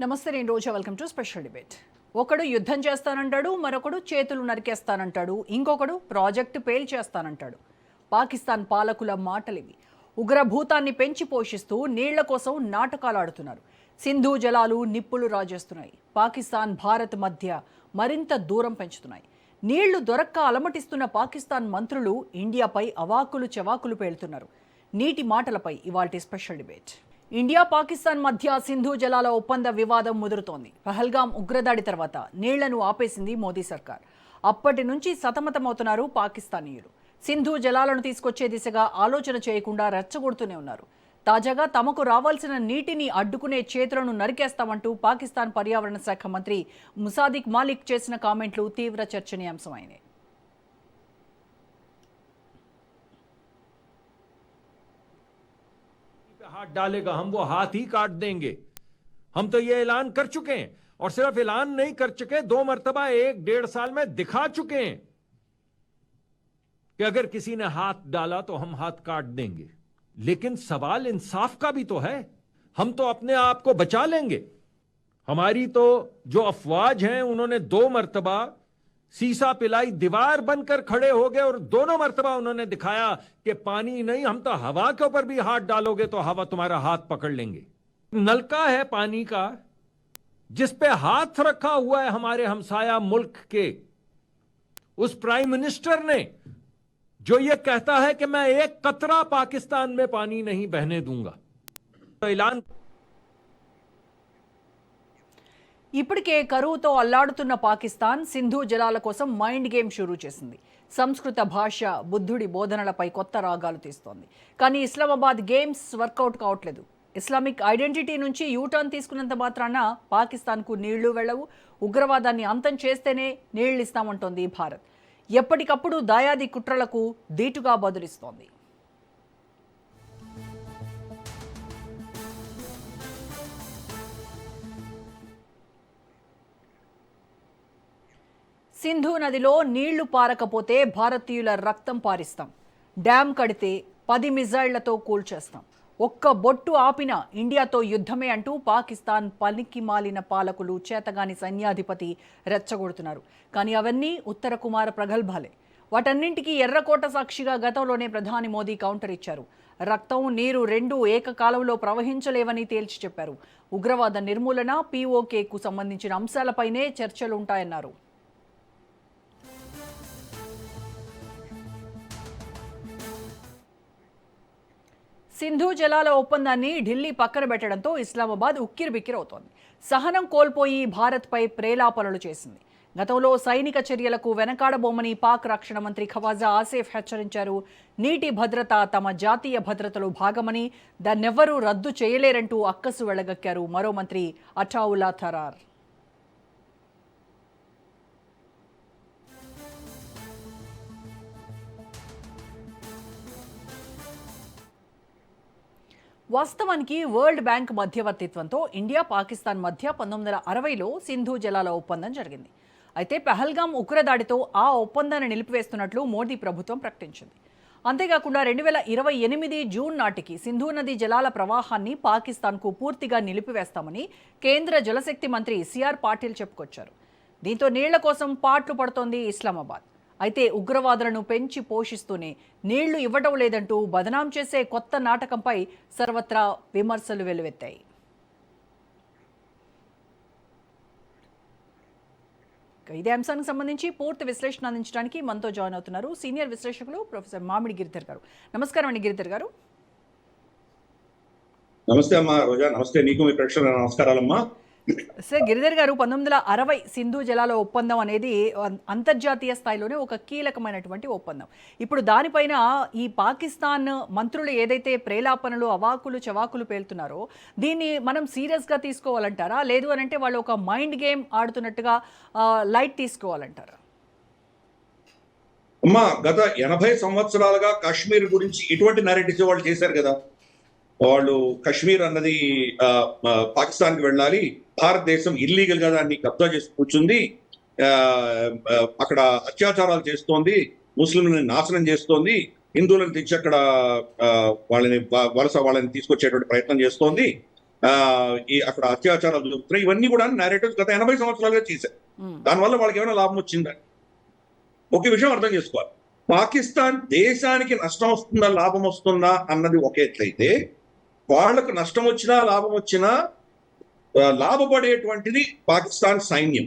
నమస్తే, నేను Roja. Welcome to special debate. ఒకడు యుద్ధం చేస్తానంటాడు, మరొకడు చేతులు నరికేస్తానంటాడు, ఇంకొకడు ప్రాజెక్టు పేల్చేస్తానంటాడు. పాకిస్తాన్ పాలకుల మాటలివి. ఉగ్రభూతాన్ని పెంచి పోషిస్తూ నీళ్ల కోసం నాటకాలు ఆడుతున్నారు. సింధు జలాలు నిప్పులు రాజేస్తున్నాయి. పాకిస్తాన్ భారత్ మధ్య మరింత దూరం పెంచుతున్నాయి. నీళ్లు దొరక్క అలమటిస్తున్న పాకిస్తాన్ మంత్రులు ఇండియాపై అవాకులు చెవాకులు పేలుతున్నారు. నీటి మాటలపై ఇవాల్టి స్పెషల్ డిబేట్. ఇండియా పాకిస్తాన్ మధ్య సింధు జలాల ఒప్పంద వివాదం ముదురుతోంది. పహల్గాం ఉగ్రదాడి తర్వాత నీళ్లను ఆపేసింది మోదీ సర్కార్. అప్పటి నుంచి సతమతమవుతున్నారు పాకిస్తానీయులు. సింధు జలాలను తీసుకొచ్చే దిశగా ఆలోచన చేయకుండా రెచ్చగొడుతూనే ఉన్నారు. తాజాగా తమకు రావాల్సిన నీటిని అడ్డుకునే చేతులను నరికేస్తామంటూ పాకిస్తాన్ పర్యావరణ శాఖ మంత్రి ముసాదిక్ మాలిక్ చేసిన కామెంట్లు తీవ్ర చర్చనీయాంశమైనాయి. हाथ डालेगा हम वो हाथ ही काट देंगे। हम तो ये ऐलान कर चुके हैं, और सिर्फ ऐलान नहीं कर चुके, 2 मर्तबा 1-1.5 साल में दिखा चुके हैं कि अगर किसी ने हाथ डाला तो हम हाथ काट देंगे। लेकिन सवाल इंसाफ का भी तो है। हम तो अपने आप को बचा लेंगे। हमारी तो जो अफवाज हैं उन्होंने 2 मर्तबा सीसा पिलाई दीवार बनकर खड़े हो गए, और दोनों मर्तबा उन्होंने दिखाया कि पानी नहीं, हम तो हवा के ऊपर भी हाथ डालोगे तो हवा तुम्हारा हाथ पकड़ लेंगे। नलका है पानी का जिस पे हाथ रखा हुआ है हमारे हमसाया मुल्क के उस प्राइम मिनिस्टर ने, जो ये कहता है कि मैं 1 कतरा पाकिस्तान में पानी नहीं बहने दूंगा। तो ऐलान ఇప్పటికే కరువుతో అల్లాడుతున్న పాకిస్తాన్ సింధు జలాల కోసం మైండ్ గేమ్ షురూ చేసింది. సంస్కృత భాష, బుద్ధుడి బోధనలపై కొత్త రాగాలు తీస్తోంది. కానీ ఇస్లామాబాద్ గేమ్స్ వర్కౌట్ కావట్లేదు. ఇస్లామిక్ ఐడెంటిటీ నుంచి యూటర్న్ తీసుకున్నంత మాత్రాన పాకిస్తాన్కు నీళ్లు వెళ్లవు. ఉగ్రవాదాన్ని అంతం చేస్తేనే నీళ్లు ఇస్తామంటోంది భారత్. ఎప్పటికప్పుడు దాయాది కుట్రలకు దీటుగా బదులిస్తోంది. సింధు నదిలో నీళ్లు పారకపోతే భారతీయుల రక్తం పారిస్తాం. డ్యాం కడితే 10 మిజైళ్లతో కూల్చేస్తాం. ఒక్క బొట్టు ఆపిన ఇండియాతో యుద్ధమే అంటూ పాకిస్తాన్ పనికి మాలిన పాలకులు, చేతగాని సైన్యాధిపతి రెచ్చగొడుతున్నారు. కానీ అవన్నీ ఉత్తర కుమార ప్రగల్భాలే. వాటన్నింటికీ ఎర్రకోట సాక్షిగా గతంలోనే ప్రధాని మోదీ కౌంటర్ ఇచ్చారు. రక్తం, నీరు రెండూ ఏకకాలంలో ప్రవహించలేవని తేల్చి చెప్పారు. ఉగ్రవాద నిర్మూలన, పీఓకేకు సంబంధించిన అంశాలపైనే చర్చలుంటాయన్నారు. సింధు జలాల ఒప్పందాన్ని ఢిల్లీ పక్కన పెట్టడంతో ఇస్లామాబాద్ ఉక్కిరిబిక్కిరవుతోంది. సహనం కోల్పోయి భారత్పై ప్రేలాపనలు చేసింది. గతంలో సైనిక చర్యలకు వెనకాడబోమని పాక్ రక్షణ మంత్రి ఖవాజా ఆసిఫ్ హెచ్చరించారు. నీటి భద్రత తమ జాతీయ భద్రతలో భాగమని, దాన్నెవ్వరూ రద్దు చేయలేరంటూ అక్కసు వెళ్లగక్కారు మరో మంత్రి అటావుల్లా థరార్. వాస్తవానికి వరల్డ్ బ్యాంక్ మధ్యవర్తిత్వంతో ఇండియా పాకిస్తాన్ మధ్య 1960లో సింధు జలాల ఒప్పందం జరిగింది. అయితే పహల్గాం ఉగ్రదాడితో ఆ ఒప్పందాన్ని నిలిపివేస్తున్నట్లు మోదీ ప్రభుత్వం ప్రకటించింది. అంతేకాకుండా 2028 జూన్ నాటికి సింధు నది జలాల ప్రవాహాన్ని పాకిస్తాన్కు పూర్తిగా నిలిపివేస్తామని కేంద్ర జలశక్తి మంత్రి సిఆర్ పాటిల్ చెప్పుకొచ్చారు. దీంతో నీళ్ల కోసం పాట్లు పడుతోంది ఇస్లామాబాద్. అయితే ఉగ్రవాదులను పెంచి పోషిస్తూనే నీళ్లు ఇవ్వడం లేదంటూ బదనాం చేసే కొత్త నాటకంపై సర్వత్రా విమర్శలు వెల్లువెత్తాయి. ఇదే అంశానికి సంబంధించి పూర్తి విశ్లేషణ అందించడానికి మనతో జాయిన్ అవుతున్నారు సీనియర్ విశ్లేషకులు ప్రొఫెసర్ మామిడి గిరిధర్ గారు. నమస్కారం అండి గిరిధర్ గారు. నమస్తే అమ్మా రోజా. నమస్తే నీకు, మీ ప్రేక్షకులకు నమస్కారాలమ్మా. సార్, గిరిధర్ గారు, 1960 సింధు జలాల ఒప్పందం అనేది అంతర్జాతీయ స్థాయిలోనే ఒక కీలకమైనటువంటి ఒప్పందం. ఇప్పుడు దానిపైన ఈ పాకిస్తాన్ మంత్రులు ఏదైతే ప్రేలాపనలు, అవాకులు చవాకులు పేలుతున్నారో దీన్ని మనం సీరియస్గా తీసుకోవాలంటారా, లేదు అని అంటే వాళ్ళు ఒక మైండ్ గేమ్ ఆడుతున్నట్టుగా లైట్ తీసుకోవాలంటారా? అమ్మా, గత 80 సంవత్సరాలుగా కాశ్మీర్ గురించి ఇటువంటి నరేటివ్స్ వాళ్ళు చేశారు కదా. వాళ్ళు కశ్మీర్ అన్నది పాకిస్తాన్కి వెళ్ళాలి, భారతదేశం ఇల్లీగల్ గా దాన్ని కబ్జా చేసి కూర్చుంది, అక్కడ అత్యాచారాలు చేస్తోంది, ముస్లింలను నాశనం చేస్తోంది, హిందువులను తెచ్చి అక్కడ వాళ్ళని తీసుకొచ్చేటువంటి ప్రయత్నం చేస్తోంది. ఈ అక్కడ అత్యాచారాలు జరుగుతున్నాయి, ఇవన్నీ కూడా నేరేటివ్స్ గత 80 సంవత్సరాలుగా చేశారు. దానివల్ల వాళ్ళకి ఏమైనా లాభం వచ్చిందా? ఒక విషయం అర్థం చేసుకోవాలి, పాకిస్తాన్ దేశానికి నష్టం వస్తుందా లాభం వస్తుందా అన్నది ఒక ఎట్లయితే, వాళ్లకు నష్టం వచ్చినా లాభం వచ్చినా లాభపడేటువంటిది పాకిస్తాన్ సైన్యం.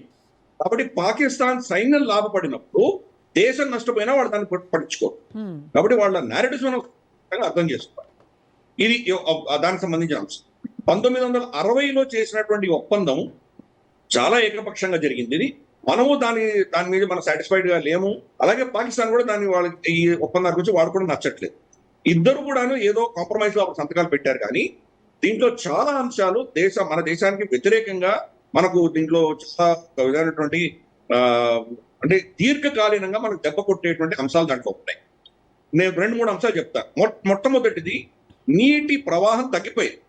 కాబట్టి పాకిస్తాన్ సైన్యం లాభపడినప్పుడు దేశం నష్టపోయినా వాళ్ళు దాన్ని పట్టించుకోరు. కాబట్టి వాళ్ళ నేరేటివ్స్ మనం అర్థం చేసుకోవాలి. ఇది దానికి సంబంధించిన అంశం. 1960లో చేసినటువంటి ఒప్పందం చాలా ఏకపక్షంగా జరిగింది. ఇది మనము దాని మీద మనం సాటిస్ఫైడ్ గా లేము. అలాగే పాకిస్తాన్ కూడా వాళ్ళకి ఈ ఒప్పందానికి వచ్చి వాడు కూడా నచ్చట్లేదు. ఇద్దరు కూడాను ఏదో కాంప్రమైజ్ లో సంతకాలు పెట్టారు, కానీ దీంట్లో చాలా అంశాలు మన దేశానికి వ్యతిరేకంగా మనకు దీంట్లో చాలా విధమైనటువంటి అంటే దీర్ఘకాలీనంగా మనకు దెబ్బ కొట్టేటువంటి అంశాలు దాంట్లో ఉంటాయి. నేను 2-3 అంశాలు చెప్తాను. మొట్టమొదటిది, నీటి ప్రవాహం తగ్గిపోయింది.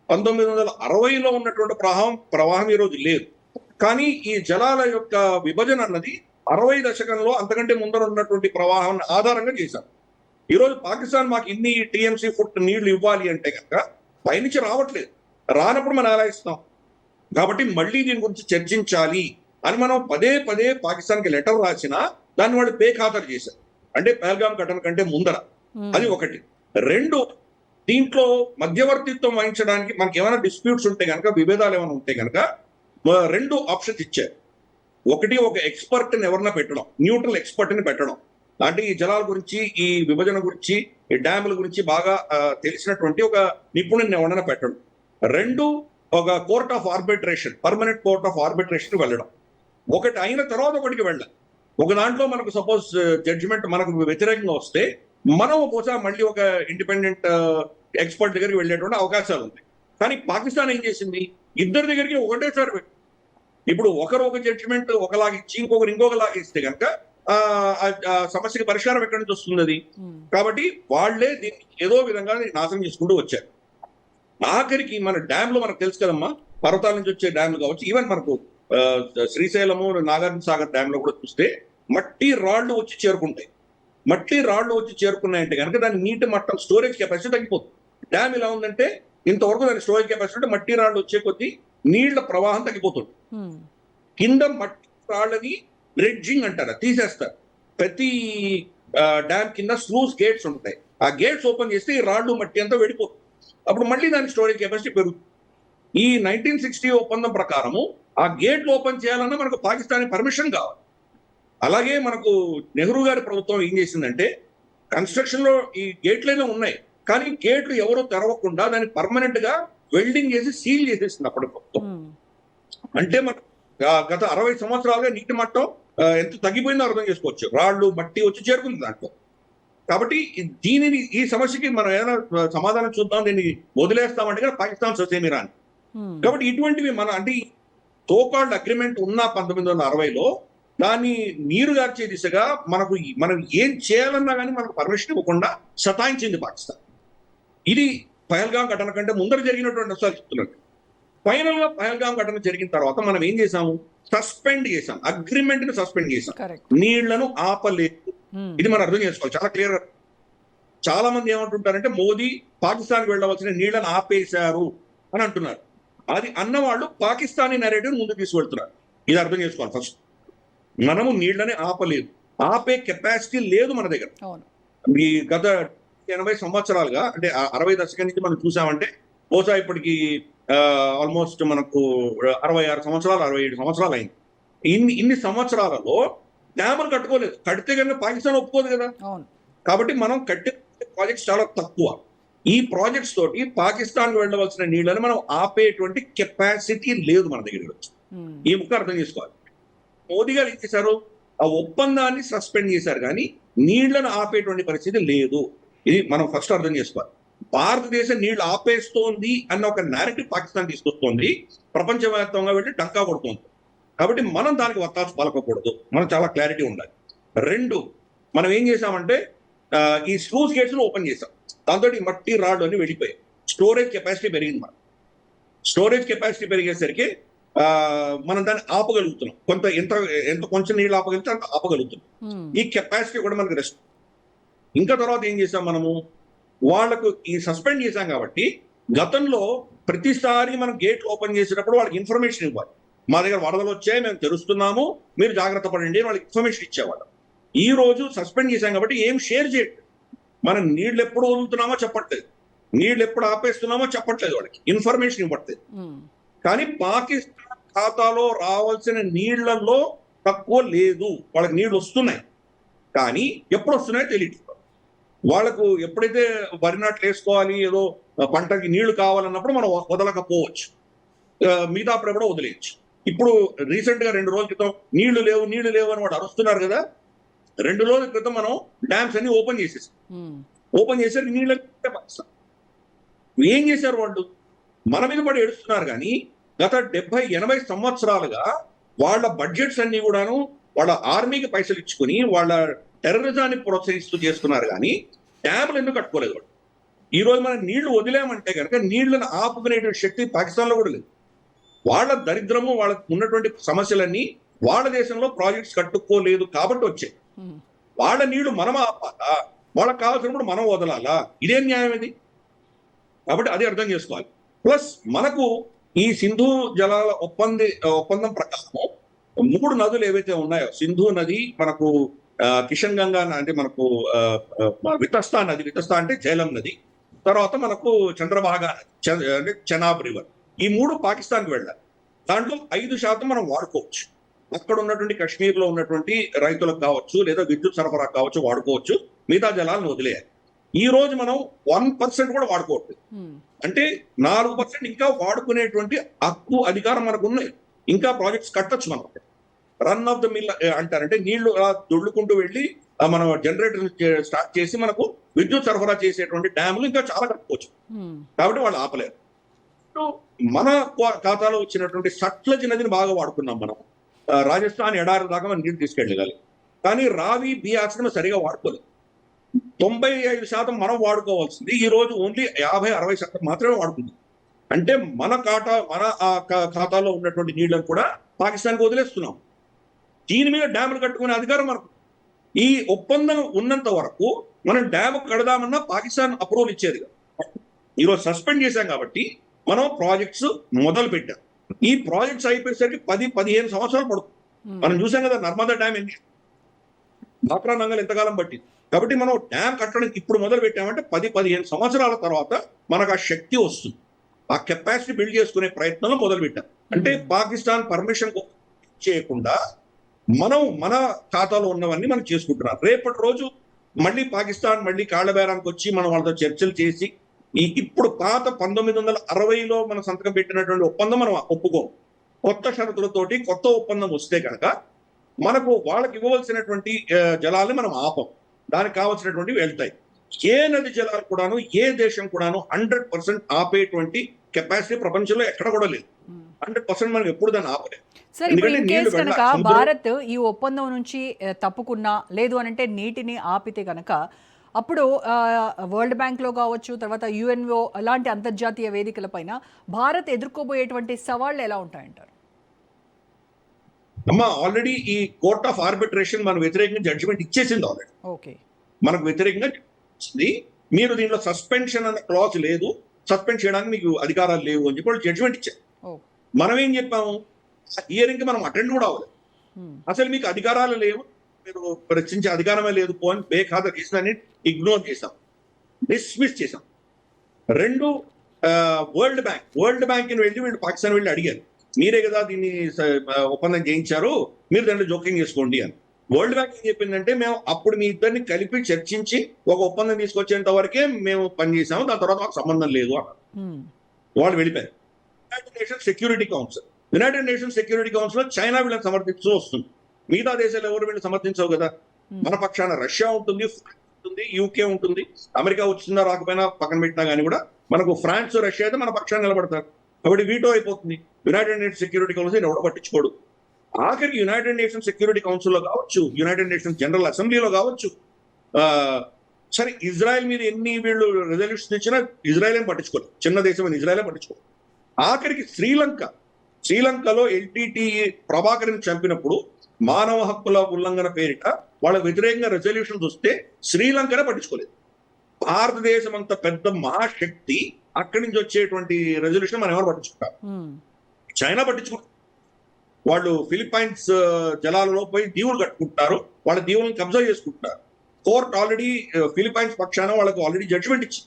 1960లో ఉన్నటువంటి ప్రవాహం ఈరోజు లేదు. కానీ ఈ జలాల యొక్క విభజన అన్నది 60 దశకంలో అంతకంటే ముందర ఉన్నటువంటి ప్రవాహం ఆధారంగా చేశారు. ఈరోజు పాకిస్తాన్ మాకు ఇన్ని టీఎంసీ ఫుట్ నీళ్లు ఇవ్వాలి అంటే కనుక పైనుంచి రావట్లేదు. రానప్పుడు మనం ఎలా ఇస్తాం? కాబట్టి మళ్ళీ దీని గురించి చర్చించాలి అని మనం పదే పాకిస్తాన్కి లెటర్ రాసినా దాన్ని వాళ్ళు ఖాతరు చేశారు. అంటే పహల్గాం ఘటన కంటే ముందర. అది ఒకటి. 2, దీంట్లో మధ్యవర్తిత్వం వహించడానికి మనకి ఏమైనా డిస్ప్యూట్స్ ఉంటే కనుక, విభేదాలు ఏమైనా ఉంటే కనుక 2 ఆప్షన్స్ ఇచ్చారు. ఒకటి, ఒక ఎక్స్పర్ట్ ని ఎవరన్నా పెట్టడం, న్యూట్రల్ ఎక్స్పర్ట్ ని పెట్టడం. అంటే ఈ జలాల గురించి, ఈ విభజన గురించి, ఈ డ్యాముల గురించి బాగా తెలిసినటువంటి ఒక నిపుణుని ఎవరైనా పెట్టడం. 2, ఒక court of arbitration, permanent court of arbitration వెళ్ళడం. ఒకటి అయిన తర్వాత ఒకటికి వెళ్ళాలి. ఒక దాంట్లో మనకు సపోజ్ జడ్జిమెంట్ మనకు వ్యతిరేకంగా వస్తే మనం బహుశా మళ్ళీ ఒక ఇండిపెండెంట్ ఎక్స్పర్ట్ దగ్గరికి వెళ్ళేటువంటి అవకాశాలు ఉన్నాయి. కానీ పాకిస్తాన్ ఏం చేసింది, ఇద్దరి దగ్గరికి ఒకటేసారి ఇప్పుడు ఒకరు ఒక జడ్జిమెంట్ ఒకలాగా ఇచ్చి ఇంకొకలాగా ఇస్తే కనుక సమస్యకి పరిష్కారం ఎక్కడి నుంచి వస్తుంది అది? కాబట్టి వాళ్లే దీన్ని ఏదో విధంగా నాశనం చేసుకుంటూ వచ్చారు. ఆఖరికి మన డ్యామ్లు మనకు తెలుసు కదమ్మా, పర్వతాల నుంచి వచ్చే డ్యామ్లు కావచ్చు, ఈవెన్ మనకు శ్రీశైలము, నాగార్జున సాగర్ డ్యామ్ లో కూడా చూస్తే మట్టి రాళ్లు వచ్చి చేరుకుంటాయి. మట్టి రాళ్లు వచ్చి చేరుకున్నాయంటే కనుక దాని నీటి మట్టం, స్టోరేజ్ కెపాసిటీ తగ్గిపోతుంది. డ్యామ్ ఎలా ఉందంటే ఇంతవరకు దాని స్టోరేజ్ కెపాసిటీ మట్టి రాళ్లు వచ్చే కొద్దీ నీళ్ల ప్రవాహం తగ్గిపోతుంది. కింద మట్టి రాళ్ళని డ్రెడ్జింగ్ అంటారు, తీసేస్తారు. ప్రతి డ్యామ్ కింద స్లూస్ గేట్స్ ఉంటాయి. ఆ గేట్స్ ఓపెన్ చేస్తే ఈ రాళ్ళు మట్టి అంతా వెళ్ళిపోతుంది. అప్పుడు మళ్ళీ దాని స్టోరేజ్ కెపాసిటీ పెరుగుతుంది. ఈ 1960 ఒప్పందం ప్రకారము ఆ గేట్లు ఓపెన్ చేయాలన్నా మనకు పాకిస్తాన్ పర్మిషన్ కావాలి. అలాగే మనకు నెహ్రూ గారి ప్రభుత్వం ఏం చేసిందంటే, కన్స్ట్రక్షన్ లో ఈ గేట్లైనా ఉన్నాయి, కానీ గేట్లు ఎవరో తెరవకుండా దాన్ని పర్మనెంట్ గా వెల్డింగ్ చేసి సీల్ చేసేసింది అప్పటి ప్రభుత్వం. అంటే మన గత 60 సంవత్సరాలుగా నీటి మట్టం ఎంత తగ్గిపోయిందో అర్థం చేసుకోవచ్చు. రాళ్ళు మట్టి వచ్చి చేరుకుంది దాంట్లో. కాబట్టి ఈ సమస్యకి మనం ఏదైనా సమాధానం చూద్దాం, దీన్ని వదిలేస్తామంటే కదా పాకిస్తాన్ ససేమిరా అని. కాబట్టి ఇటువంటివి అంటే సోకాల్డ్ అగ్రిమెంట్ ఉన్న 1960లో దాన్ని నీరు గార్చే దిశగా మనం ఏం చేయాలన్నా కానీ మనకు పర్మిషన్ ఇవ్వకుండా సతాయించింది పాకిస్తాన్. ఇది పహల్గాం ఘటన కంటే ముందర జరిగినటువంటి అంశాలు చెప్తున్నాను. ఫైనల్ గా పహల్గాం ఘటన జరిగిన తర్వాత మనం ఏం చేసాము, సస్పెండ్ చేసాం, అగ్రిమెంట్ ని సస్పెండ్ చేసాం, నీళ్లను ఆపలేదు. ఇది మనం అర్థం చేసుకోవాలి చాలా క్లియర్ గా. చాలా మంది ఏమంటుంటారంటే మోదీ పాకిస్తాన్కి వెళ్ళవలసిన నీళ్లను ఆపేశారు అని అంటున్నారు. అది అన్నవాళ్ళు పాకిస్తానీ నెరేటివ్ ముందుకు తీసుకెళ్తున్నారు. ఇది అర్థం చేసుకోవాలి. ఫస్ట్ మనము నీళ్లని ఆపలేదు, ఆపే కెపాసిటీ లేదు మన దగ్గర. ఈ గత 80 సంవత్సరాలుగా, అంటే 60 దశకం నుంచి మనం చూసామంటే బహుశా ఇప్పటికి ఆల్మోస్ట్ మనకు 66 సంవత్సరాలు 67 సంవత్సరాలు అయింది. ఇన్ని సంవత్సరాలలో డ్యాములు కట్టుకోలేదు. కడితే కనుక పాకిస్తాన్ ఒప్పుకోదు కదా. కాబట్టి మనం కట్టే ప్రాజెక్ట్స్ చాలా తక్కువ. ఈ ప్రాజెక్ట్స్ తోటి పాకిస్తాన్ వెళ్ళవలసిన నీళ్ళని మనం ఆపేటువంటి కెపాసిటీ లేదు మన దగ్గర. ఈ ముక్క అర్థం చేసుకోవాలి. మోదీ గారు ఏం చేశారు, ఆ ఒప్పందాన్ని సస్పెండ్ చేశారు, కానీ నీళ్లను ఆపేటువంటి పరిస్థితి లేదు. ఇది మనం ఫస్ట్ అర్థం చేసుకోవాలి. భారతదేశం నీళ్లు ఆపేస్తోంది అన్న ఒక నేరేటివ్ పాకిస్తాన్ తీసుకొస్తోంది, ప్రపంచవ్యాప్తంగా వెళ్ళి డంకా కొడుతోంది. కాబట్టి మనం దానికి వత్తాసు పలకకూడదు, మనం చాలా క్లారిటీ ఉండాలి. 2, మనం ఏం చేసామంటే ఈ స్లూస్ గేట్స్ ఓపెన్ చేసాం. దాంతో ఈ మట్టి రాళ్ళు అని వెళ్ళిపోయాయి. స్టోరేజ్ కెపాసిటీ పెరిగింది. మనం స్టోరేజ్ కెపాసిటీ పెరిగేసరికి మనం దాన్ని ఆపగలుగుతున్నాం. ఎంత కొంచెం నీళ్ళు ఆపగలిగితే అంత ఆపగలుగుతున్నాం. ఈ కెపాసిటీ కూడా మనకు రెస్ట్. ఇంకా తర్వాత ఏం చేసాం, మనము వాళ్లకు ఈ సస్పెండ్ చేశాం కాబట్టి గతంలో ప్రతిసారి మనం గేట్ ఓపెన్ చేసేటప్పుడు వాళ్ళకి ఇన్ఫర్మేషన్ ఇవ్వాలి. మా దగ్గర వరదలు వచ్చాయి, మేము తెరుస్తున్నాము, మీరు జాగ్రత్త పడండి అని వాళ్ళకి ఇన్ఫర్మేషన్ ఇచ్చేవాళ్ళం. ఈ రోజు సస్పెండ్ చేశాం కాబట్టి ఏం షేర్ చేయట్లేదు. మనం నీళ్లు ఎప్పుడు వదులుతున్నామో చెప్పట్లేదు, నీళ్లు ఎప్పుడు ఆపేస్తున్నామో చెప్పట్లేదు, వాళ్ళకి ఇన్ఫర్మేషన్ ఇవ్వట్లేదు. కానీ పాకిస్తాన్ ఖాతాలో రావాల్సిన నీళ్లలో తక్కువ లేదు, వాళ్ళకి నీళ్లు వస్తున్నాయి, కానీ ఎప్పుడు వస్తున్నాయో తెలియదు. వాళ్ళకు ఎప్పుడైతే వరి నాట్లు వేసుకోవాలి, ఏదో పంటకి నీళ్లు కావాలన్నప్పుడు మనం వదలకపోవచ్చు, మిగతా అప్పుడు కూడా వదిలేయచ్చు. ఇప్పుడు రీసెంట్ గా 2 రోజుల క్రితం నీళ్లు లేవు అని వాడు అరుస్తున్నారు కదా, 2 రోజుల క్రితం మనం డ్యామ్స్ అన్ని ఓపెన్ చేసేసాం. ఓపెన్ చేశారు, నీళ్ళు పాకిస్తాన్. ఏం చేశారు వాళ్ళు? మన మీద పడి ఏడుస్తున్నారు. కానీ గత 70-80 సంవత్సరాలుగా వాళ్ళ బడ్జెట్స్ అన్ని కూడాను వాళ్ళ ఆర్మీకి పైసలు ఇచ్చుకుని వాళ్ళ టెర్రరిజాన్ని ప్రోత్సహిస్తూ చేస్తున్నారు. కానీ డ్యాములు ఎందుకు కట్టుకోలేదు వాళ్ళు? ఈ రోజు మనం నీళ్లు వదిలేమంటే కనుక నీళ్లను ఆపుకునేటువంటి శక్తి పాకిస్తాన్ లో కూడా లేదు. వాళ్ళ దరిద్రము, వాళ్ళకు ఉన్నటువంటి సమస్యలన్నీ వాళ్ళ దేశంలో ప్రాజెక్ట్స్ కట్టుకోలేదు కాబట్టి వచ్చాయి. వాళ్ళ నీళ్లు మనం ఆపాలా, వాళ్ళకి కావాల్సినప్పుడు మనం వదలాలా? ఇదేం న్యాయం ఇది? కాబట్టి అది అర్థం చేసుకోవాలి. ప్లస్ మనకు ఈ సింధు జలాల ఒప్పందం ప్రకారం 3 నదులు ఏవైతే ఉన్నాయో, సింధు నది, మనకు కిషన్ గంగా అంటే మనకు వితస్తా నది, వితస్తా అంటే జైలం నది, తర్వాత మనకు చంద్రభాగా నది అంటే చెనాబ్ రివర్, ఈ 3 పాకిస్తాన్కి వెళ్ళాలి. దాంట్లో 5% మనం వాడుకోవచ్చు. అక్కడ ఉన్నటువంటి కశ్మీర్ లో ఉన్నటువంటి రైతులకు కావచ్చు, లేదా విద్యుత్ సరఫరా కావచ్చు వాడుకోవచ్చు, మిగతా జలాలను వదిలేయాలి. ఈ రోజు మనం 1% కూడా వాడుకోవట్లేదు. అంటే 4% ఇంకా వాడుకునేటువంటి హక్కు, అధికారం మనకు ఉన్నాయి. ఇంకా ప్రాజెక్ట్స్ కట్టొచ్చు మనం. రన్ ఆఫ్ ద మిల్ అంటారంటే నీళ్లు దొడ్లుకుంటూ వెళ్ళి మనం జనరేటర్ స్టార్ట్ చేసి మనకు విద్యుత్ సరఫరా చేసేటువంటి డ్యాములు ఇంకా చాలా కట్టుకోవచ్చు. కాబట్టి వాళ్ళు ఆపలేరు. మన ఖాతాలో వచ్చినటువంటి సట్లజ్ నదిని బాగా వాడుకున్నాం మనం. రాజస్థాన్ ఎడారి దాకా మనం నీళ్ళు తీసుకెళ్ళగలి. కానీ రావి, బియాస్ సరిగా వాడుకోలేదు. 95% మనం వాడుకోవాల్సింది ఈ రోజు ఓన్లీ 50-60% మాత్రమే వాడుకుంది. అంటే మన ఖాతాలో ఉన్నటువంటి నీళ్లను కూడా పాకిస్తాన్కి వదిలేస్తున్నాం. దీని మీద డ్యాములు కట్టుకునే అధికారం మనకు. ఈ ఒప్పందం ఉన్నంత వరకు మనం డ్యాము కడదామన్నా పాకిస్తాన్ అప్రూవల్ ఇచ్చేది. ఈరోజు సస్పెండ్ చేశాం కాబట్టి మనం ప్రాజెక్ట్స్ మొదలు పెట్టాం. ఈ ప్రాజెక్ట్స్ అయిపోయేసరికి 10-15 సంవత్సరాలు పడుతుంది. మనం చూసాం కదా నర్మదా డ్యామ్ ఎన్ని, బాక్రా నంగల్ ఎంతకాలం పట్టింది. కాబట్టి మనం డ్యామ్ కట్టడానికి ఇప్పుడు మొదలు పెట్టామంటే 10-15 సంవత్సరాల తర్వాత మనకు ఆ శక్తి వస్తుంది. ఆ కెపాసిటీ బిల్డ్ చేసుకునే ప్రయత్నంలో మొదలు పెట్టాం. అంటే పాకిస్తాన్ పర్మిషన్ చేయకుండా మనం మన ఖాతాలో ఉన్నవన్నీ మనం చేసుకుంటున్నాం. రేపటి రోజు మళ్ళీ పాకిస్తాన్ మళ్ళీ కాళ్ళబేరానికి వచ్చి మనం వాళ్ళతో చర్చలు చేసి ఇప్పుడు పాత 1960లో మనం సంతకం పెట్టినటువంటి ఒప్పందం మనం ఒప్పుకోం. కొత్త షరతులతోటి కొత్త ఒప్పందం వస్తే కనుక మనకు వాళ్ళకి ఇవ్వవలసినటువంటి జలాల్ని మనం ఆపం, దానికి కావాల్సినటువంటి వెళ్తాయి. ఏ నది జలాలు కూడాను ఏ దేశం కూడాను 100% ఆపేటువంటి కెపాసిటీ ప్రపంచంలో ఎక్కడ కూడా లేదు. 100% మనం ఎప్పుడు దాన్ని ఆపలేదు. సార్, ఇప్పుడు ఇన్ కేస్ కనుక భారత్ ఈ ఒప్పందం నుంచి తప్పుకున్నా, లేదు అనంటే నీటిని ఆపితే కనుక అప్పుడు వరల్డ్ బ్యాంక్లో కావచ్చు, తర్వాత యుఎన్ఓ అలాంటి అంతర్జాతీయ వేదికలపైన భారత్ ఎదుర్కోబోయేటువంటి సవాళ్లు ఎలా ఉంటాయంటారు? అమ్మా, ఆల్రెడీ ఈ కోర్ట్ ఆఫ్ ఆర్బిట్రేషన్ మన వ్యతిరేకంగా జడ్జిమెంట్ ఇచ్చేసింది. ఆల్రెడీ ఓకే, మనకు వ్యతిరేకంగా ఇచ్చింది. మీరు దీంట్లో సస్పెన్షన్ అన్న క్లాజ్ లేదు, సస్పెండ్ చేయడానికి మీకు అధికారాలు లేవు అని చెప్పి వాళ్ళు జడ్జిమెంట్ ఇచ్చారు. మనం ఏం చెప్పాము? హియరింగ్ కి మనం అటెండ్ కూడా అవ్వలేదు. అసలు మీకు అధికారాలు లేవు, మీరు ప్రశ్నించే అధికారమే లేదు పోని బేఖాతరు చేసిన ఇగ్నోర్ చేశాం, డిస్మిస్ చేశాం. 2 వరల్డ్ బ్యాంక్ వెళ్ళి వీళ్ళు పాకిస్తాన్ వెళ్ళి అడిగారు, మీరే కదా దీన్ని ఒప్పందం చేయించారు, మీరు దాంట్లో జోక్యం చేసుకోండి అని. వరల్డ్ బ్యాంక్ ఏం చెప్పిందంటే, మేము అప్పుడు మీ ఇద్దరిని కలిపి చర్చించి ఒక ఒప్పందం తీసుకొచ్చేంత వరకే మేము పనిచేసాము, దాని తర్వాత మాకు సంబంధం లేదు అన్నారు. వాళ్ళు వెళ్ళిపోయారు. United nations security council China వీళ్ళని సమర్థిస్తూ వస్తుంది. మిగతా దేశాలు ఎవరు వీళ్ళు సమర్థించవు కదా. మన పక్షాన రష్యా ఉంటుంది, ఉంటుంది, యూకే ఉంటుంది. అమెరికా వచ్చిందా రాకపోయినా పక్కన పెట్టినా కానీ కూడా మనకు ఫ్రాన్స్, రష్యా అయితే మన పక్షాన్ని నిలబడతారు. కాబట్టి వీటో అయిపోతుంది. యునైటెడ్ నేషన్స్ సెక్యూరిటీ కౌన్సిల్ ఎవడో పట్టించుకోడు. ఆఖరికి యునైటెడ్ నేషన్స్ సెక్యూరిటీ కౌన్సిల్లో కావచ్చు, యునైటెడ్ నేషన్స్ జనరల్ అసెంబ్లీలో కావచ్చు, సరే ఇజ్రాయెల్ మీద ఎన్ని వీళ్ళు రెజల్యూషన్ ఇచ్చినా ఇజ్రాయెల్ ఏం పట్టించుకోలేదు. చిన్న దేశం అని ఇజ్రాయెల్ పట్టించుకోలేదు. ఆఖరికి శ్రీలంకలో ఎల్టీటీ ప్రభాకర్ని చంపినప్పుడు మానవ హక్కుల ఉల్లంఘన పేరిట వాళ్ళ వ్యతిరేకంగా రెజల్యూషన్స్ వస్తే శ్రీలంకనే పట్టించుకోలేదు. భారతదేశం అంత పెద్ద మహాశక్తి అక్కడి నుంచి వచ్చేటువంటి రెజల్యూషన్ మనం ఎవరు పట్టించుకుంటాం? చైనా పట్టించుకుంటారు. వాళ్ళు ఫిలిప్పైన్స్ జలాలలో పోయి దీవులు కట్టుకుంటున్నారు, వాళ్ళ దీవులను కబ్జా చేసుకుంటున్నారు. కోర్ట్ ఆల్రెడీ ఫిలిప్పైన్స్ పక్షాన వాళ్ళకు ఆల్రెడీ జడ్జిమెంట్ ఇచ్చి,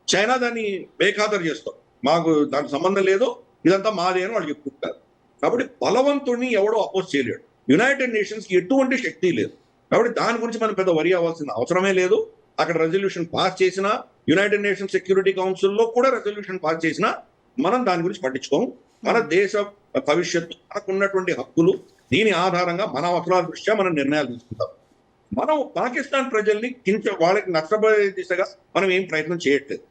చైనా దాన్ని బేఖాతరు చేస్తారు, మాకు దానికి సంబంధం లేదు, ఇదంతా మాదే అని వాళ్ళు చెప్పుకుంటారు. కాబట్టి బలవంతుడిని ఎవడో అపోజ్ చేయలేడు. యునైటెడ్ నేషన్స్ కి ఎటువంటి శక్తి లేదు. కాబట్టి దాని గురించి మనం పెద్ద వరి అవ్వాల్సిన అవసరమే లేదు. అక్కడ రెజల్యూషన్ పాస్ చేసినా, యునైటెడ్ నేషన్ సెక్యూరిటీ కౌన్సిల్లో కూడా రెజల్యూషన్ పాస్ చేసినా మనం దాని గురించి పట్టించుకోము. మన దేశ భవిష్యత్తు, మనకు ఉన్నటువంటి హక్కులు, దీని ఆధారంగా మన అవసరాల దృష్ట్యా మనం నిర్ణయాలు తీసుకుంటాం. మనం పాకిస్తాన్ ప్రజల్ని వాళ్ళకి నష్టపోయే దిశగా మనం ఏం ప్రయత్నం చేయట్లేదు.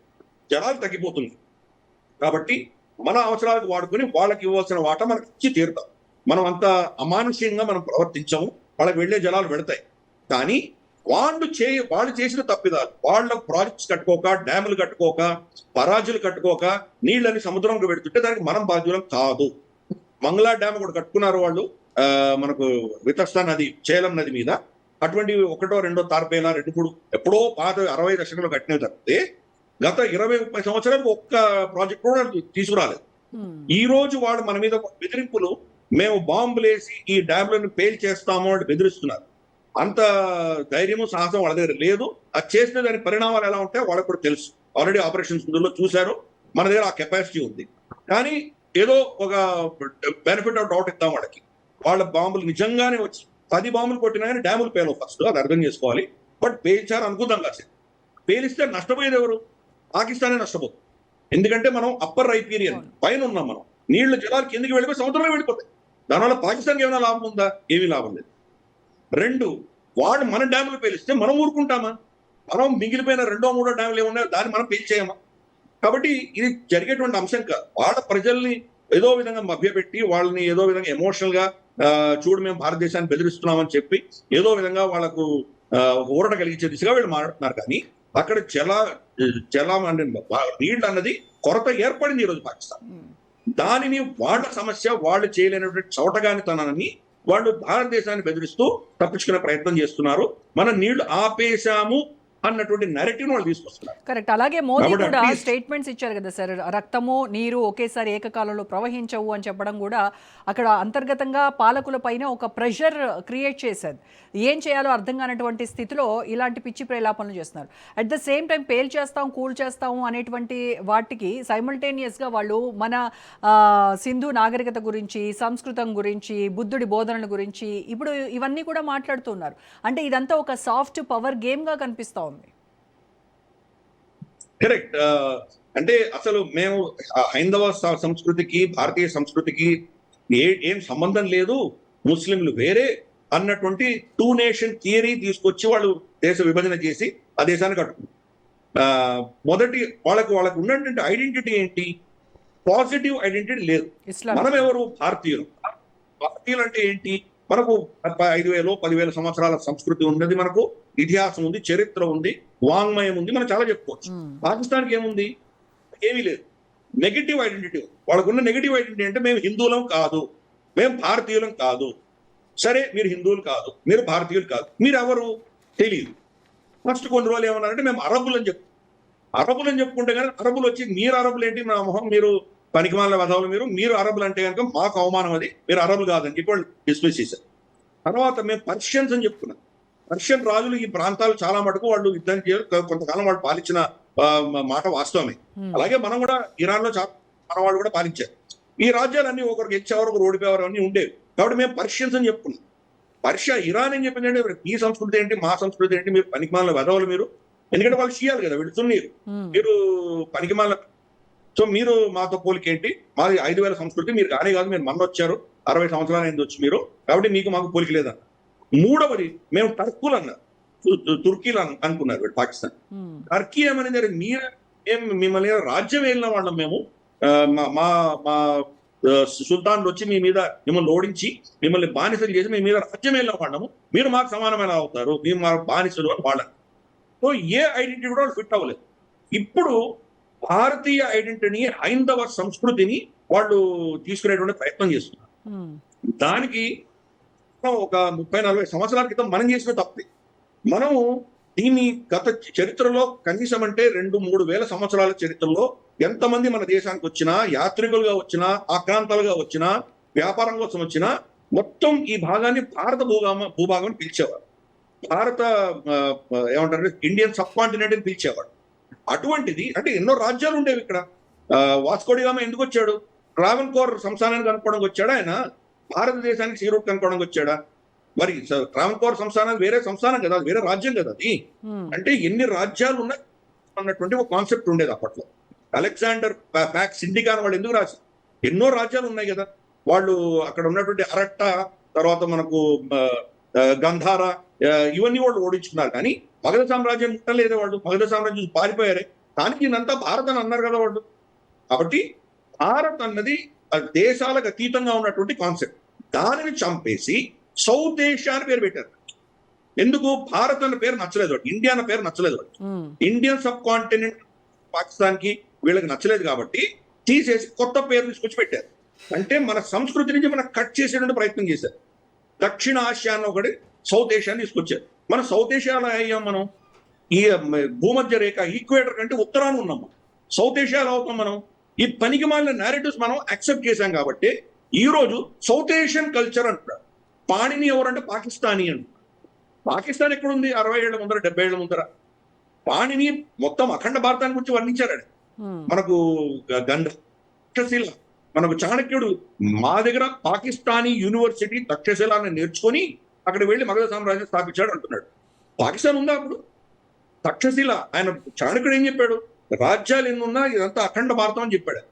జనాలు తగ్గిపోతుంది కాబట్టి మన అవసరాలకు వాడుకొని వాళ్ళకి ఇవ్వాల్సిన వాటా మనకి ఇచ్చి తీరుతాం. మనం అంత అమానుష్యంగా మనం ప్రవర్తించము. వాళ్ళకి వెళ్లే జలాలు పెడతాయి. కానీ వాళ్ళు చేసిన తప్పిదాలు, వాళ్ళ ప్రాజెక్ట్స్ కట్టుకోక, డ్యాములు కట్టుకోక, పరాజులు కట్టుకోక నీళ్ళని సముద్రంలో పెడుతుంటే దానికి మనం బాధ్యులం కాదు. మంగళా డ్యామ్ కూడా కట్టుకున్నారు వాళ్ళు, మనకు వితస్తా నది, చేలం నది మీద. అటువంటి ఒకటో రెండో తార్పేలా రెండు ఎప్పుడో పాత 60 దశకంలో కట్టినవి తప్పితే గత 20-30 సంవత్సరాలకు ఒక్క ప్రాజెక్ట్ కూడా తీసుకురాలేదు. ఈ రోజు వాళ్ళు మన మీద బెదిరింపులు, మేము బాంబులు వేసి ఈ డ్యామ్లను పేల్ చేస్తాము అని బెదిరిస్తున్నారు. అంత ధైర్యము సాహసం వాళ్ళ దగ్గర లేదు. అది చేసిన దాని పరిణామాలు ఎలా ఉంటాయో వాళ్ళకు కూడా తెలుసు. ఆల్రెడీ ఆపరేషన్ సింధూర్లో చూశారు. మన దగ్గర ఆ కెపాసిటీ ఉంది. కానీ ఏదో ఒక బెనిఫిట్ ఆఫ్ డౌట్ ఇద్దాం వాళ్ళకి. వాళ్ళ బాంబులు నిజంగానే వచ్చి 10 బాంబులు కొట్టినా కానీ డ్యాములు పేలవు. ఫస్ట్ అది అర్థం చేసుకోవాలి. బట్ పేల్చారు అనుకుందాం కాసేపు. పేలిస్తే నష్టపోయేది ఎవరు? పాకిస్తానే నష్టపోతుంది. ఎందుకంటే మనం అప్పర్ రైపీరియన్ పైన ఉన్నాం. మనం నీళ్ల జలాలు కిందికి వెళ్ళిపోయి సముద్రంలో వెళ్ళిపోతాయి. దానివల్ల పాకిస్తాన్కి ఏమైనా లాభం ఉందా? ఏమీ లాభం లేదు. 2, వాడు మన డ్యాములు పేలిస్తే మనం ఊరుకుంటామా? మనం మిగిలిపోయిన 2, 3 డ్యాములు ఏమున్నాయో దాన్ని మనం పేల్చేయమా? కాబట్టి ఇది జరిగేటువంటి అంశం కాదు. వాళ్ళ ప్రజల్ని ఏదో విధంగా మభ్యపెట్టి, వాళ్ళని ఏదో విధంగా ఎమోషనల్ గా చూడు మేము భారతదేశాన్ని బెదిరిస్తున్నామని చెప్పి ఏదో విధంగా వాళ్ళకు ఊరట కలిగించే దిశగా వీళ్ళు మాట్లాడుతున్నారు. కానీ అక్కడ జలం అంటే నీళ్ళు అన్నది కొరత ఏర్పడింది ఈరోజు పాకిస్తాన్. దానిని వాళ్ళ సమస్య, వాళ్ళు చేయలేనటువంటి చౌటగానితనాన్ని వాళ్ళు భారతదేశాన్ని బెదిరిస్తూ తప్పించుకునే ప్రయత్నం చేస్తున్నారు. మనం నీళ్లు ఆపేశాము అన్నటువంటి నెరేటివ్ వాళ్ళు తీసుకొస్తున్నారు. కరెక్ట్. అలాగే మోదీ కూడా స్టేట్మెంట్స్ ఇచ్చారు కదా సార్, రక్తము నీరు ఒకేసారి ఏకకాలంలో ప్రవహించవు అని చెప్పడం కూడా అక్కడ అంతర్గతంగా పాలకుల పైన ఒక ప్రెషర్ క్రియేట్ చేశారు. ఏం చేయాలో అర్థం కానటువంటి స్థితిలో ఇలాంటి పిచ్చి ప్రేలాపనలు చేస్తున్నారు. At the same time pale చేస్తాం, కూల్ చేస్తాము అనేటువంటి వాటికి సైమల్టేనియస్గా వాళ్ళు మన సింధు నాగరికత గురించి, సంస్కృతం గురించి, బుద్ధుడి బోధనల గురించి ఇప్పుడు ఇవన్నీ కూడా మాట్లాడుతున్నారు. అంటే ఇదంతా ఒక సాఫ్ట్ పవర్ గేమ్గా కనిపిస్తూ ఉంది. కరెక్ట్. అంటే అసలు మేము హైందవ సంస్కృతికి, భారతీయ సంస్కృతికి ఏం సంబంధం లేదు, ముస్లింలు వేరే అన్నటువంటి 2 నేషన్ థియరీ తీసుకొచ్చి వాళ్ళు దేశ విభజన చేసి ఆ దేశాన్ని కట్టుకున్నారు. మొదటి వాళ్ళకు ఉన్నటువంటి ఐడెంటిటీ ఏంటి? పాజిటివ్ ఐడెంటిటీ లేదు. మనం ఎవరు? భారతీయులు. భారతీయులు అంటే ఏంటి? మనకు 5,000-10,000 సంవత్సరాల సంస్కృతి ఉన్నది, మనకు ఇతిహాసం ఉంది, చరిత్ర ఉంది, వాంగ్మయం ఉంది, మనం చాలా చెప్పుకోవచ్చు. పాకిస్తాన్కి ఏముంది? ఏమీ లేదు. Negative identity. వాళ్ళకున్న నెగిటివ్ ఐడెంటిటీ అంటే మేము హిందువులం కాదు, మేము భారతీయులం కాదు. సరే, మీరు హిందువులు కాదు, మీరు భారతీయులు కాదు, మీరు ఎవరు తెలియదు. ఫస్ట్ కొన్ని రోజులు ఏమన్నారంటే మేము అరబులు అని చెప్పుకుంటే కానీ అరబులు వచ్చి మీరు అరబులు ఏంటి, మా మొహం, మీరు పనికిమాల వధవులు, మీరు అరబులు అంటే కనుక మాకు అవమానం, అది మీరు అరబులు కాదని చెప్పి వాళ్ళు డిస్మిస్ చేశారు. తర్వాత మేము పర్షియన్స్ అని చెప్పుకున్నాం. పర్షియన్ రాజులు ఈ ప్రాంతాలు చాలా మటుకు వాళ్ళు యుద్ధం చేయాలి, కొంతకాలం వాళ్ళు పాలించిన మాట వాస్తవమే. అలాగే మనం కూడా ఇరాన్ లో మన వాళ్ళు కూడా పాలించారు. ఈ రాజ్యాలన్నీ ఒకరు గెలిచేవారు, ఒకరు ఓడిపోయేవారు అన్నీ ఉండేవి. కాబట్టి మేము పర్షియన్స్ అని చెప్పుకున్నాం. పర్షియా, ఇరాన్ ఏం చెప్పిందంటే మీ సంస్కృతి ఏంటి, మా సంస్కృతి ఏంటి, మీరు పనికిమాల వధవులు మీరు. ఎందుకంటే వాళ్ళు షియాలు కదా, వెళుతున్నారు, మీరు పనికిమాల. సో మీరు మాతో పోలికేంటి? మాది 5,000 సంస్కృతి, మీరు కానీ కాదు, మీరు మొన్న వచ్చారు, 60 సంవత్సరాలు అయింది వచ్చి మీరు, కాబట్టి మీకు మాకు పోలిక లేదన్న. మూడవది, మేము టర్కులు అన్నారు, తుర్కీలు అనుకున్నారు వీళ్ళు పాకిస్తాన్. టర్కీ ఏమనేది, మిమ్మల్ని రాజ్యం వెళ్ళిన వాళ్ళం మేము, మా సుల్తాన్లు వచ్చి మీ మీద మిమ్మల్ని ఓడించి మిమ్మల్ని బానిసలు చేసి మీ మీద రాజ్యం వెళ్ళిన వాళ్ళము, మీరు మాకు సమానమైన అవుతారు, మీరు మా బానిసలు అని వాళ్ళని. సో ఏ ఐడెంటిటీ కూడా వాళ్ళు ఫిట్ అవ్వలేదు. ఇప్పుడు భారతీయ ఐడెంటిటీని, హైందవ సంస్కృతిని వాళ్ళు తీసుకునేటువంటి ప్రయత్నం చేస్తున్నారు. దానికి ఒక 30-40 సంవత్సరాల క్రితం మనం చేసిన తప్పే. మనము దీన్ని గత చరిత్రలో కనీసం అంటే 2-3 వేల సంవత్సరాల చరిత్రలో ఎంతమంది మన దేశానికి వచ్చినా, యాత్రికులుగా వచ్చినా, ఆక్రాంతాలుగా వచ్చినా, వ్యాపారం కోసం వచ్చినా మొత్తం ఈ భాగాన్ని భారత భూభాగం అని పిలిచేవారు. భారత ఏమంటారు ఇండియన్ సబ్ కాంటినెంట్ అని పిలిచేవాడు. అటువంటిది అంటే ఎన్నో రాజ్యాలు ఉండేవి ఇక్కడ. వాస్కోడిగామా ఎందుకు వచ్చాడు? ట్రావెన్కోర్ సంస్థానాన్ని కనుక్కోవడానికి వచ్చాడా ఆయన? భారతదేశానికి సీ రూట్ కనుక్కోవడానికి వచ్చాడా? మరి ట్రావెన్కోర్ సంస్థానం వేరే సంస్థానం కదా, వేరే రాజ్యం కదా అది. అంటే ఎన్ని రాజ్యాలు ఉన్నాయి అన్నటువంటి ఒక కాన్సెప్ట్ ఉండేది అప్పట్లో. అలెగ్జాండర్ ప్యాక్స్ ఇండికా వాళ్ళు ఎందుకు రాశారు? ఎన్నో రాజ్యాలు ఉన్నాయి కదా. వాళ్ళు అక్కడ ఉన్నటువంటి అరట్ట, తర్వాత మనకు గంధార, ఇవన్నీ వాళ్ళు ఓడించుకున్నారు. కానీ మగధ సామ్రాజ్యం ముట్టలేదు వాళ్ళు. మగధ సామ్రాజ్యం పారిపోయారే. కానీ దీనంతా భారత్ అని అన్నారు కదా వాళ్ళు. కాబట్టి భారత్ అన్నది దేశాలకు అతీతంగా ఉన్నటువంటి కాన్సెప్ట్. దానిని చంపేసి సౌత్ ఏషియా అని పేరు పెట్టారు. ఎందుకు? భారత్ అన్న పేరు నచ్చలేదు వాడు, ఇండియా అన్న పేరు నచ్చలేదు వాడు. ఇండియన్ సబ్ కాంటినెంట్ పాకిస్తాన్ కి వీళ్ళకి నచ్చలేదు కాబట్టి తీసేసి కొత్త పేరు తీసుకొచ్చి పెట్టారు. అంటే మన సంస్కృతి నుంచి మనం కట్ చేసేటువంటి ప్రయత్నం చేశారు. దక్షిణ ఆసియా అన్న ఒకటి సౌత్ ఏషియాని తీసుకొచ్చారు. మన సౌత్ ఏషియాలో అయ్యాం మనం. ఈ భూమధ్య రేఖ ఈక్వేటర్ కంటే ఉత్తరాన ఉన్నాం. సౌత్ ఏషియాలో అవుతాం మనం. ఈ పనికి మాలిన నేరేటివ్స్ మనం యాక్సెప్ట్ చేశాం కాబట్టి ఈ రోజు సౌత్ ఏషియన్ కల్చర్ అంటారు. పాణిని ఎవరంటే పాకిస్తానీ అంటారు. పాకిస్తాన్ ఎక్కడుంది? 60 ఏళ్ల ముందర, 70 ఏళ్ల ముందర. పాణిని మొత్తం అఖండ భారతాన్ని గురించి వర్ణించాడు. మనకు తక్షశిల, మనకు చాణక్యుడు మా దగ్గర పాకిస్తానీ యూనివర్సిటీ తక్షశిలాన్ని నేర్చుకొని అక్కడ వెళ్ళి మగధ సామ్రాజ్యం స్థాపించాడు అంటున్నాడు. పాకిస్తాన్ ఉందా అప్పుడు? తక్షశిల ఆయన చాణక్యుడు ఏం చెప్పాడు? రాజ్యాలు ఎన్నున్నా ఇదంతా అఖండ భారతం అని చెప్పాడు.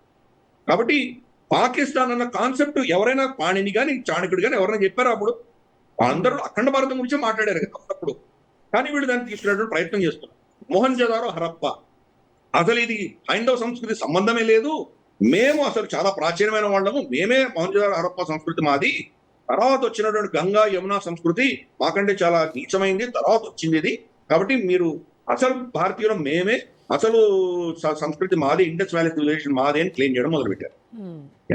కాబట్టి పాకిస్తాన్ అన్న కాన్సెప్ట్ ఎవరైనా పాణిని కానీ చాణక్యుడు కానీ ఎవరైనా చెప్పారా అప్పుడు? అందరూ అఖండ భారతం గురించి మాట్లాడారు కదా అప్పుడు. కానీ వీళ్ళు దాన్ని తీసుకునేటువంటి ప్రయత్నం చేస్తున్నారు. మొహంజదారో, హరప్ప, అసలు ఇది హైందవ సంస్కృతి సంబంధమే లేదు. మేము అసలు చాలా ప్రాచీనమైన వాళ్ళము. మేమే మొహంజదారో, హరప్ప సంస్కృతి మాది. తర్వాత వచ్చినటువంటి గంగా, యమునా సంస్కృతి మాకంటే చాలా నీచమైంది. తర్వాత వచ్చింది ఇది. కాబట్టి మీరు అసలు భారతీయులు మేమే, అసలు సంస్కృతి మాది, ఇండస్ వ్యాలీ సివిలైజేషన్ మాది అని క్లెయిమ్ చేయడం మొదలుపెట్టారు.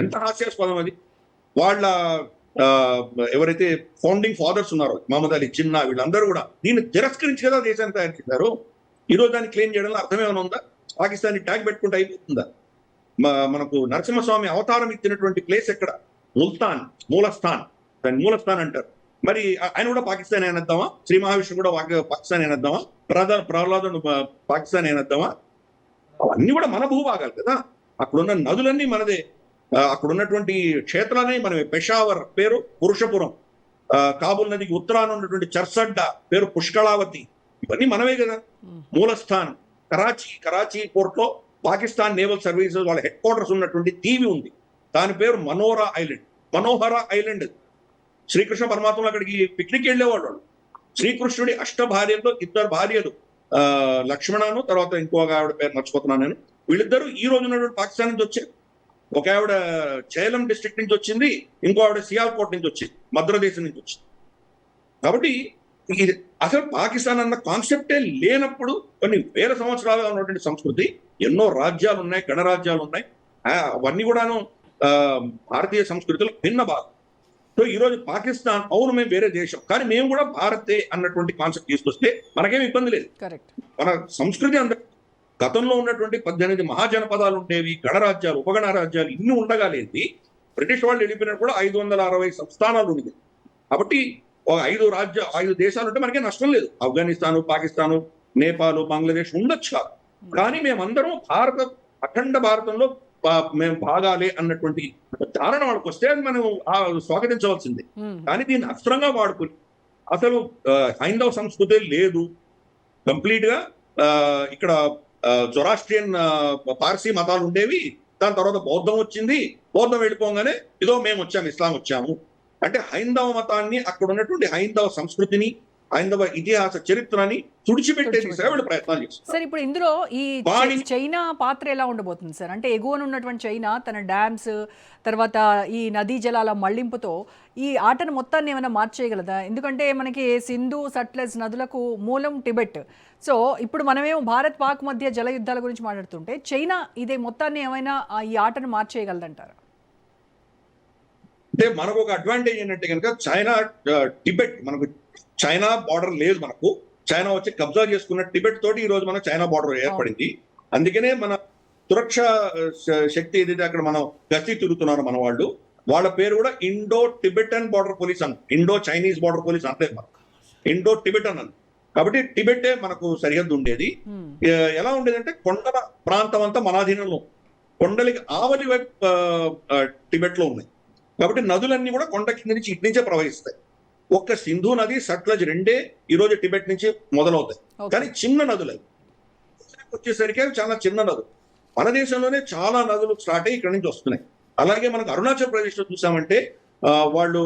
ఎంత హాస్యాస్పదం అది. వాళ్ళ ఎవరైతే ఫౌండింగ్ ఫాదర్స్ ఉన్నారో, మహమ్మద్ అలీ జిన్నా, వీళ్ళందరూ కూడా దీన్ని తిరస్కరించి కదా దేశాన్ని తయారు చేశారు. ఈరోజు దాన్ని క్లెయిమ్ చేయడంలో అర్థమేమైనా ఉందా? పాకిస్తాన్ ట్యాగ్ పెట్టుకుంటే అయిపోతుందా? మనకు నరసింహస్వామి అవతారం ఇచ్చినటువంటి ప్లేస్ ఎక్కడ? ముల్తాన్, మూలస్థాన్. దాన్ని మూలస్థాన్ అంటారు. మరి ఆయన కూడా పాకిస్తాన్ అనేద్దామా? శ్రీ మహావిష్ణు కూడా పాకిస్తాన్ అనేద్దామా? ప్రహ్లాదుడు పాకిస్తాన్ అనేద్దామా? అవన్నీ కూడా మన భూభాగాలు కదా. అక్కడున్న నదులన్నీ మనదే. అక్కడ ఉన్నటువంటి క్షేత్రాలనే మనమే. పెషావర్ పేరు పురుషపురం, కాబుల్ నదికి ఉత్తరాన ఉన్నటువంటి చర్సడ్డా పేరు పుష్కళావతి, ఇవన్నీ మనమే కదా. మూలస్థాన్ కరాచీ పోర్ట్ లో పాకిస్తాన్ నేవల్ సర్వీసెస్ వాళ్ళ హెడ్ క్వార్టర్స్ ఉన్నటువంటి దీవి ఉంది. దాని పేరు మనోహర ఐలాండ్. శ్రీకృష్ణ పరమాత్మలు అక్కడికి పిక్నిక్ వెళ్ళేవాళ్ళు. శ్రీకృష్ణుడి 8 భార్యల్లో 2 భార్యలు, లక్ష్మణను, తర్వాత ఇంకో ఆవిడ పేరు మర్చిపోతున్నాను నేను. వీళ్ళిద్దరూ ఈ రోజు ఉన్నటువంటి పాకిస్తాన్ నుంచి వచ్చారు. ఒక ఆవిడ చేలం డిస్ట్రిక్ట్ నుంచి వచ్చింది, ఇంకో ఆవిడ సియాల్కోట్ నుంచి వచ్చింది, మద్రదేశం నుంచి వచ్చింది. కాబట్టి ఇది అసలు పాకిస్తాన్ అన్న కాన్సెప్టే లేనప్పుడు కొన్ని వేల సంవత్సరాలుగా ఉన్నటువంటి సంస్కృతి, ఎన్నో రాజ్యాలు ఉన్నాయి, గణరాజ్యాలు ఉన్నాయి. అవన్నీ కూడాను భారతీయ సంస్కృతిలో భిన్న భాగం. సో ఈ రోజు పాకిస్తాన్ అవును మేము వేరే దేశం, కానీ మేము కూడా భారతే అన్నటువంటి కాన్సెప్ట్ తీసుకొస్తే మనకేం ఇబ్బంది లేదు. మన సంస్కృతి అంత గతంలో ఉన్నటువంటి 18 మహాజనపదాలు ఉండేవి, గణరాజ్యాలు, ఉపగణరాజ్యాలు ఇన్ని ఉండగాలేంది. బ్రిటిష్ వాళ్ళు వెళ్ళిపోయినప్పుడు కూడా 560 సంస్థానాలు ఉండేది. కాబట్టి 5 దేశాలు ఉంటే మనకే నష్టం లేదు. ఆఫ్ఘనిస్తాను, పాకిస్తాను, నేపాల్, బంగ్లాదేశ్ ఉండొచ్చు కాదు. కానీ మేమందరం అఖండ భారతంలో మేము భాగాలే అన్నటువంటి ధారణ వాళ్ళకి వస్తే అది మనం స్వాగతించవలసిందే. కానీ దీన్ని అస్త్రంగా వాడుకుని అసలు హైందవ సంస్కృతి లేదు, కంప్లీట్ గా ఇక్కడ జొరాస్ట్రియన్ పార్సీ మతాలు ఉండేవి. దాని తర్వాత బౌద్ధం వచ్చింది. బౌద్ధం వెళ్ళిపోగానే ఇదో మేము వచ్చాము, ఇస్లాం వచ్చాము అంటే హైందవ మతాన్ని, అక్కడ ఉన్నటువంటి హైందవ సంస్కృతిని, హైందవ ఇతిహాస చరిత్రని తుడిచిపెట్టే దిశగా వీళ్ళు ప్రయత్నాలు చేస్తారు. సార్, ఇప్పుడు ఇందులో ఈ చైనా పాత్ర ఎలా ఉండబోతుంది సార్? అంటే ఎగువన ఉన్నటువంటి చైనా తన డ్యామ్స్, తర్వాత ఈ నదీ జలాల మళ్లింపుతో ఈ ఆటను మొత్తాన్ని ఏమైనా మార్చేయగలదా? ఎందుకంటే మనకి సింధు, సట్లెజ్ నదులకు మూలం టిబెట్. సో ఇప్పుడు మనమేమో భారత్ పాక్ మధ్య జల యుద్ధాల గురించి మాట్లాడుతుంటే చైనా ఇదే మొత్తాన్ని ఏమైనా ఈ ఆటను మార్చేయగలదంటారా? అంటే మనకు ఒక అడ్వాంటేజ్ ఏంటంటే కనుక చైనా టిబెట్, మనకు చైనా బార్డర్ లేదు మనకు. చైనా వచ్చి కబ్జా చేసుకున్న టిబెట్ తోటి ఈ రోజు మన చైనా బార్డర్ ఏర్పడింది. అందుకనే మన సురక్ష శక్తి ఏదైతే అక్కడ మనం గస్తీ తిరుగుతున్నారు మన వాళ్ళు, వాళ్ళ పేరు కూడా ఇండో టిబెటన్ బార్డర్ పోలీస్ అన్న, ఇండో చైనీస్ బార్డర్ పోలీస్ అంటే ఇండో టిబెటన్ అన్న. కాబట్టి టిబెటే మనకు సరిహద్దు ఉండేది. ఎలా ఉండేదంటే కొండల ప్రాంతం అంతా మన అధీనంలో, కొండలకి ఆవలి వైపు టిబెట్ లో ఉన్నాయి. కాబట్టి నదులన్నీ కూడా కొండ కింద నుంచి ఇటు నుంచే ప్రవహిస్తాయి. ఒక్క సింధు నది, సట్లజ్ రెండే ఈ రోజు టిబెట్ నుంచి మొదలవుతాయి. కానీ చిన్న నదులు అవి వచ్చేసరికి అవి చాలా చిన్న నదులు. మన దేశంలోనే చాలా నదులు స్టార్ట్ అయ్యి ఇక్కడ నుంచి వస్తున్నాయి. అలాగే మనకు అరుణాచల్ ప్రదేశ్ లో చూసామంటే వాళ్ళు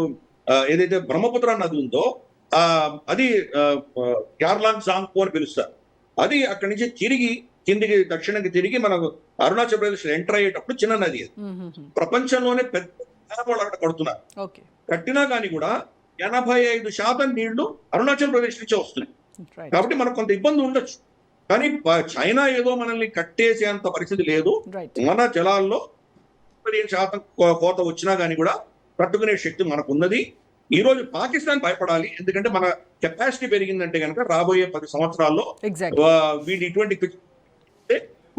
ఏదైతే బ్రహ్మపుత్ర నది ఉందో అది యార్లాంగ్ జాంగ్పో అని పిలుస్తారు. అది అక్కడి నుంచి తిరిగి కిందికి దక్షిణకి తిరిగి మనకు అరుణాచల్ ప్రదేశ్ ఎంటర్ అయ్యేటప్పుడు చిన్న నది అది. ప్రపంచంలోనే పెద్ద వాళ్ళు అక్కడ కడుతున్నారు. కట్టినా కానీ కూడా 85% నీళ్లు అరుణాచల్ ప్రదేశ్ నుంచే వస్తున్నాయి. కాబట్టి మనకు కొంత ఇబ్బంది ఉండొచ్చు. కానీ చైనా ఏదో మనల్ని కట్టేసేంత పరిస్థితి లేదు. మన జలాల్లో 15% కోత వచ్చినా కానీ కూడా తట్టుకునే శక్తి మనకు ఉన్నది. ఈ రోజు పాకిస్తాన్ భయపడాలి, ఎందుకంటే మన కెపాసిటీ పెరిగిందంటే కనుక రాబోయే 10 సంవత్సరాల్లో వీళ్ళు ఇటువంటి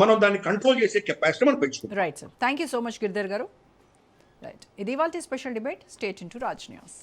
మనం దాన్ని కంట్రోల్ చేసే కెపాసిటీ మనం పెంచుకుంటాం. Right sir, thank you so much Giridhar garu. Right, ఇది ఇవాల్టి special debate. Stay tuned to Raj news.